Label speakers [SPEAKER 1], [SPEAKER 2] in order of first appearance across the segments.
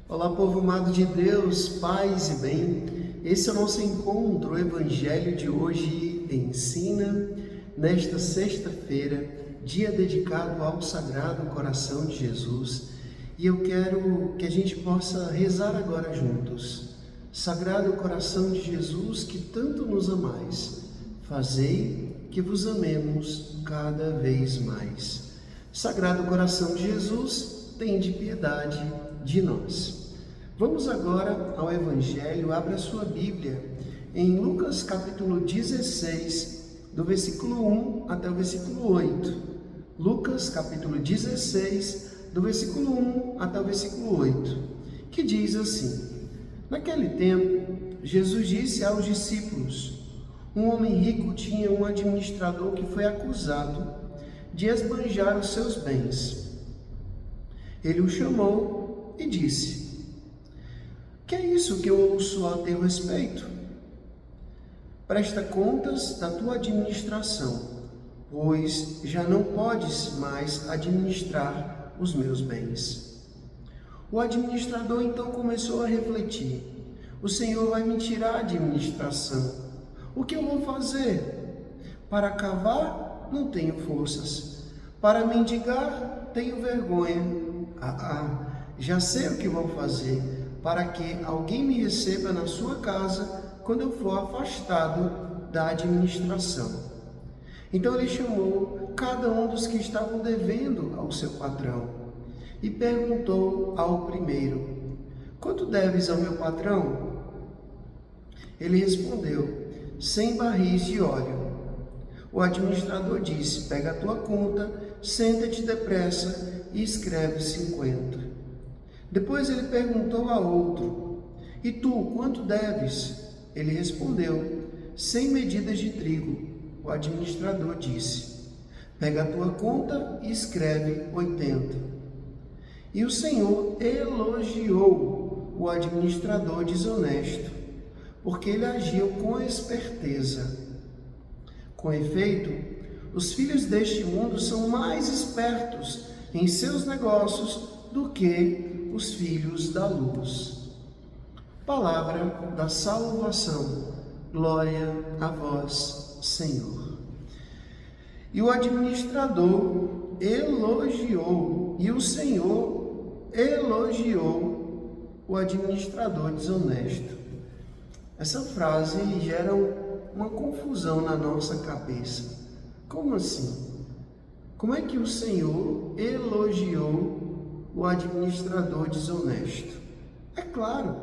[SPEAKER 1] Olá, povo amado de Deus, paz e bem. Esse é o nosso encontro, o Evangelho de hoje ensina, nesta sexta-feira, dia dedicado ao Sagrado Coração de Jesus. E eu quero que a gente possa rezar agora juntos. Sagrado Coração de Jesus, que tanto nos amais, fazei que vos amemos cada vez mais. Sagrado Coração de Jesus, tende piedade de nós. Vamos agora ao Evangelho. Abra sua Bíblia em Lucas capítulo 16, do versículo 1 até o versículo 8. Lucas capítulo 16, do versículo 1 até o versículo 8, que diz assim: Naquele tempo, Jesus disse aos discípulos: Um homem rico tinha um administrador que foi acusado de esbanjar os seus bens. Ele o chamou e disse: Que é isso que eu ouço a teu respeito? Presta contas da tua administração, pois já não podes mais administrar os meus bens. O administrador então começou a refletir: O Senhor vai me tirar a administração. O que eu vou fazer? Para cavar, não tenho forças. Para mendigar, tenho vergonha. Já sei o que vou fazer, para que alguém me receba na sua casa quando eu for afastado da administração. Então ele chamou cada um dos que estavam devendo ao seu patrão e perguntou ao primeiro: Quanto deves ao meu patrão? Ele respondeu: 100 barris de óleo. O administrador disse: Pega a tua conta, senta-te depressa e escreve 50. Depois ele perguntou a outro: E tu, quanto deves? Ele respondeu: 100 medidas de trigo. O administrador disse: Pega a tua conta e escreve 80. E o Senhor elogiou o administrador desonesto, porque ele agiu com esperteza. Com efeito, os filhos deste mundo são mais espertos em seus negócios do que os filhos da luz. Palavra da salvação. Glória a vós, Senhor. E o administrador elogiou, e o Senhor elogiou o administrador desonesto. Essa frase gera uma confusão na nossa cabeça. Como assim? Como é que o Senhor elogiou o administrador desonesto? É claro,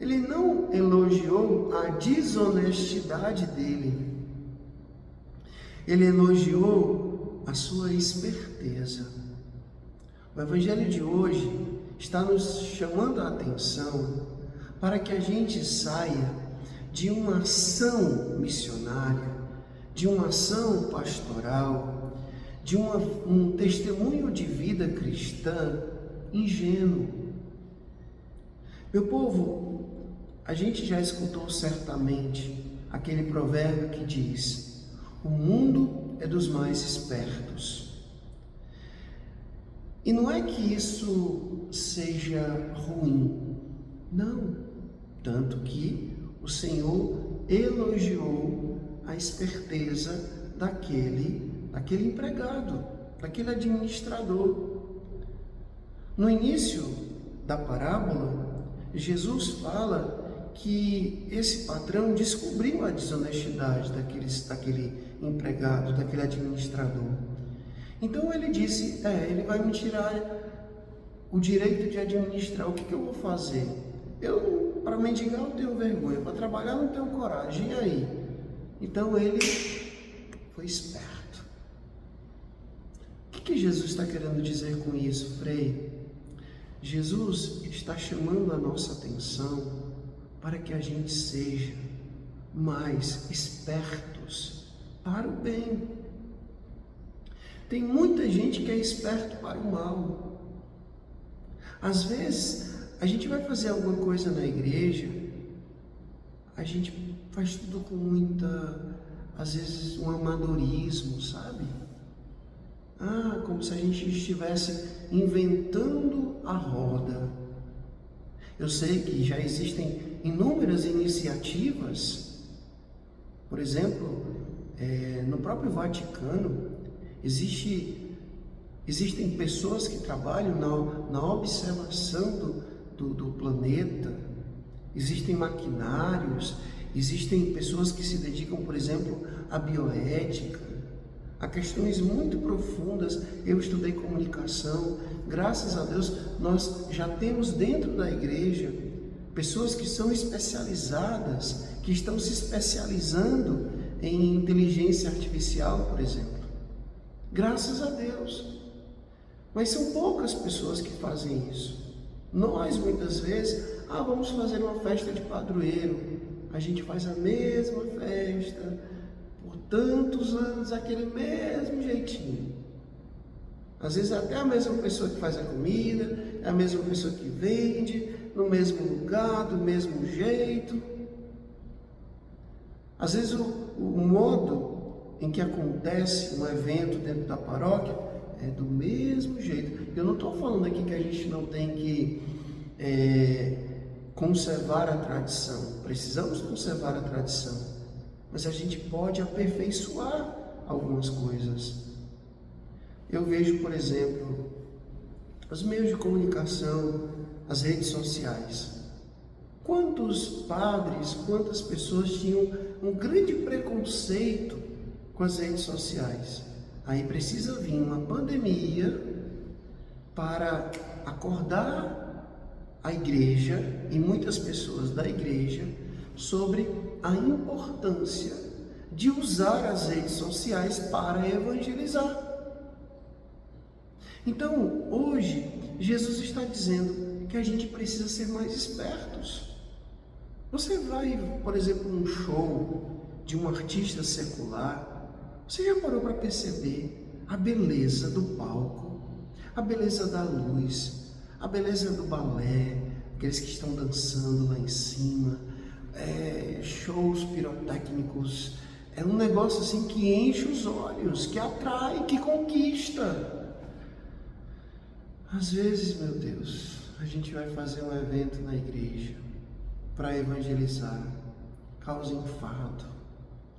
[SPEAKER 1] ele não elogiou a desonestidade dele. Ele elogiou a sua esperteza. O Evangelho de hoje está nos chamando a atenção para que a gente saia de uma ação missionária, de uma ação pastoral, de um testemunho de vida cristã ingênuo. Meu povo, a gente já escutou certamente aquele provérbio que diz: o mundo é dos mais espertos. E não é que isso seja ruim, não. Tanto que o Senhor elogiou a esperteza daquele empregado, daquele administrador. No início da parábola, Jesus fala que esse patrão descobriu a desonestidade daquele empregado, daquele administrador. Então ele disse: ele vai me tirar o direito de administrar. O que eu vou fazer? Para mendigar eu tenho vergonha, para trabalhar eu não tenho coragem, e aí? Então ele foi esperto. O que Jesus está querendo dizer com isso, Frei? Jesus está chamando a nossa atenção para que a gente seja mais espertos para o bem. Tem muita gente que é esperto para o mal. Às vezes, a gente vai fazer alguma coisa na igreja, a gente faz tudo com às vezes, um amadorismo, sabe? Como se a gente estivesse inventando a roda. Eu sei que já existem inúmeras iniciativas, por exemplo, no próprio Vaticano, existem pessoas que trabalham na observação do planeta, existem maquinários, existem pessoas que se dedicam, por exemplo, à bioética, a questões muito profundas. Eu estudei comunicação, graças a Deus nós já temos dentro da igreja pessoas que são especializadas, que estão se especializando em inteligência artificial, por exemplo. Graças a Deus. Mas são poucas pessoas que fazem isso. Nós, muitas vezes, vamos fazer uma festa de padroeiro. A gente faz a mesma festa, por tantos anos, aquele mesmo jeitinho. Às vezes é até a mesma pessoa que faz a comida, é a mesma pessoa que vende, no mesmo lugar, do mesmo jeito. Às vezes o modo em que acontece um evento dentro da paróquia é do mesmo jeito. Eu não estou falando aqui que a gente não tem que conservar a tradição. Precisamos conservar a tradição, mas a gente pode aperfeiçoar algumas coisas. Eu vejo, por exemplo, os meios de comunicação, as redes sociais. Quantos padres, quantas pessoas tinham um grande preconceito com as redes sociais? Aí precisa vir uma pandemia para acordar a igreja e muitas pessoas da igreja sobre a importância de usar as redes sociais para evangelizar. Então, hoje, Jesus está dizendo que a gente precisa ser mais espertos. Você vai, por exemplo, num show de um artista secular, você já parou para perceber a beleza do palco, a beleza da luz, a beleza do balé, aqueles que estão dançando lá em cima, shows pirotécnicos, é um negócio assim que enche os olhos, que atrai, que conquista. Às vezes, meu Deus, a gente vai fazer um evento na igreja para evangelizar, causa enfado,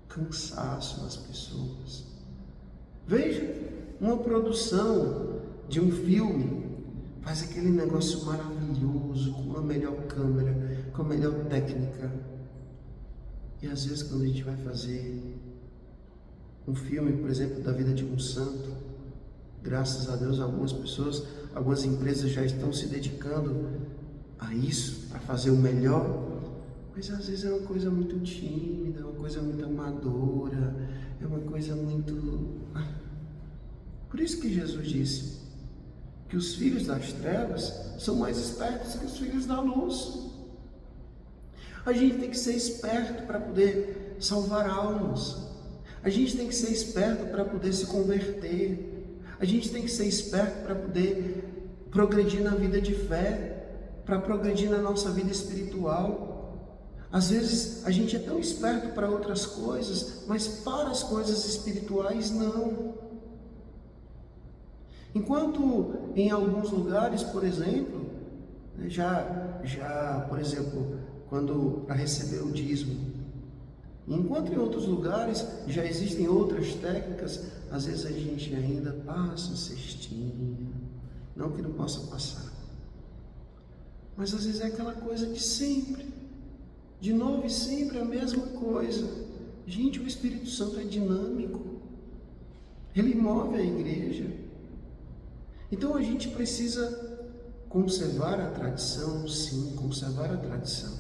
[SPEAKER 1] cansaço nas pessoas. Veja, uma produção de um filme faz aquele negócio maravilhoso, com a melhor câmera, com a melhor técnica. E às vezes quando a gente vai fazer um filme, por exemplo, da vida de um santo, graças a Deus algumas pessoas, algumas empresas já estão se dedicando a isso, para fazer o melhor, mas às vezes é uma coisa muito tímida, é uma coisa muito amadora, é uma coisa muito... Por isso que Jesus disse que os filhos das trevas são mais espertos que os filhos da luz. A gente tem que ser esperto para poder salvar almas. A gente tem que ser esperto para poder se converter. A gente tem que ser esperto para poder progredir na vida de fé, para progredir na nossa vida espiritual. Às vezes a gente é tão esperto para outras coisas, mas para as coisas espirituais não. Enquanto em alguns lugares, por exemplo, por exemplo, quando para receber o dízimo, enquanto em outros lugares já existem outras técnicas, às vezes a gente ainda passa um cestinho, não que não possa passar, mas às vezes é aquela coisa de sempre, de novo e sempre a mesma coisa. Gente, o Espírito Santo é dinâmico, ele move a igreja. Então a gente precisa conservar a tradição, sim, conservar a tradição.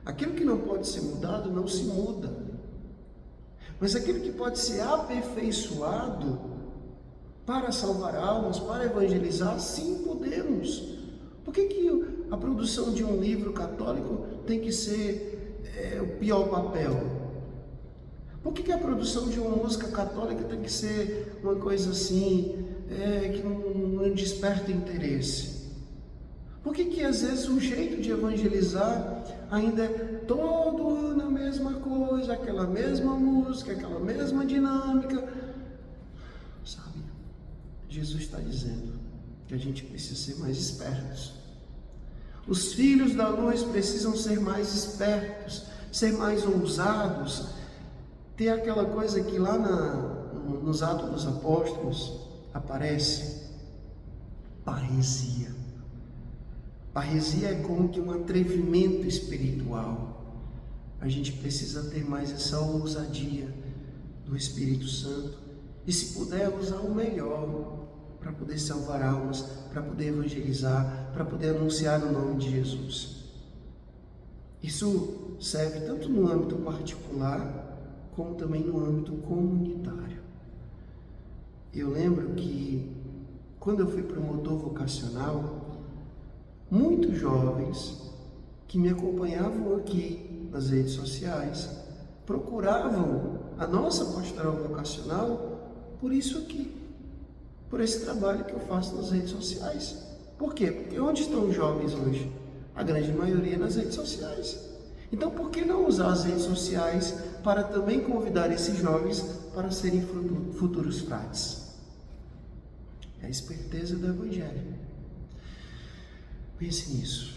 [SPEAKER 1] Aquilo que não pode ser mudado, não se muda. Mas aquilo que pode ser aperfeiçoado para salvar almas, para evangelizar, sim, podemos. Por que a produção de um livro católico tem que ser o pior papel? Por que a produção de uma música católica tem que ser uma coisa assim, que não desperta interesse? Por que às vezes o jeito de evangelizar ainda é todo ano a mesma coisa, aquela mesma música, aquela mesma dinâmica? Sabe, Jesus está dizendo que a gente precisa ser mais espertos. Os filhos da luz precisam ser mais espertos, ser mais ousados, ter aquela coisa que lá nos Atos dos Apóstolos aparece, parresia. Parresia é como que um atrevimento espiritual. A gente precisa ter mais essa ousadia do Espírito Santo e, se puder, usar o melhor para poder salvar almas, para poder evangelizar, para poder anunciar o nome de Jesus. Isso serve tanto no âmbito particular, como também no âmbito comunitário. Eu lembro que, quando eu fui promotor vocacional, muitos jovens que me acompanhavam aqui nas redes sociais procuravam a nossa pastoral vocacional por isso aqui, por esse trabalho que eu faço nas redes sociais. Por quê? Porque onde estão os jovens hoje? A grande maioria nas redes sociais. Então, por que não usar as redes sociais para também convidar esses jovens para serem futuros frades? É a esperteza do Evangelho. Pense nisso.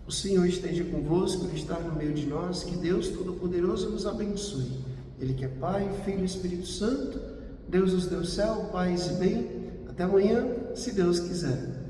[SPEAKER 1] O Senhor esteja convosco, Ele está no meio de nós. Que Deus Todo-Poderoso nos abençoe. Ele que é Pai, Filho e Espírito Santo, Deus nos deu céu, paz e bem. Até amanhã, se Deus quiser.